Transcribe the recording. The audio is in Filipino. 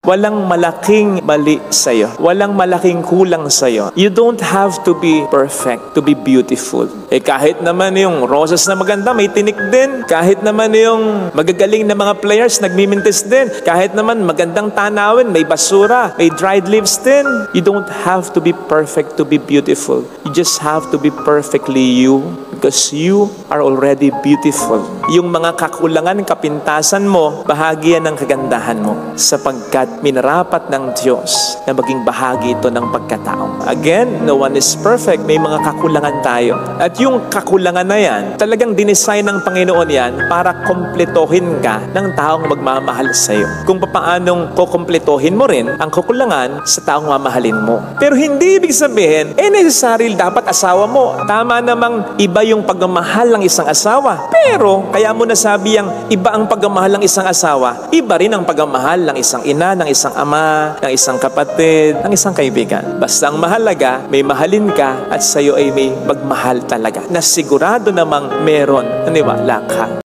Walang malaking mali sa'yo. Walang malaking kulang sa'yo. You don't have to be perfect to be beautiful. Kahit naman yung roses na maganda, may tinik din. Kahit naman yung magagaling na mga players, nagmimintis din. Kahit naman magandang tanawin, may basura, may dried leaves din. You don't have to be perfect to be beautiful. You just have to be perfectly you. Because you are already beautiful. Yung mga kakulangan, kapintasan mo, bahagi yan ng kagandahan mo. Sapagkat minarapat ng Diyos na maging bahagi ito ng pagkatao. Again, no one is perfect. May mga kakulangan tayo. At yung kakulangan na yan, talagang dinesign ng Panginoon yan para kompletohin ka ng taong magmamahal sa iyo. Kung paanong kukompletohin mo rin ang kakulangan sa taong mamahalin mo. Pero hindi ibig sabihin, necessary dapat asawa mo. Tama namang iba yung pagmamahal ng isang asawa. Pero, kaya mo nasabi ang iba ang pagmamahal ng isang asawa, iba rin ang pagmamahal ng isang ina, ng isang ama, ng isang kapatid, ng isang kaibigan. Basta ang mahalaga, may mahalin ka at sa'yo ay may magmahal talaga. Na sigurado namang meron, naniwala ka.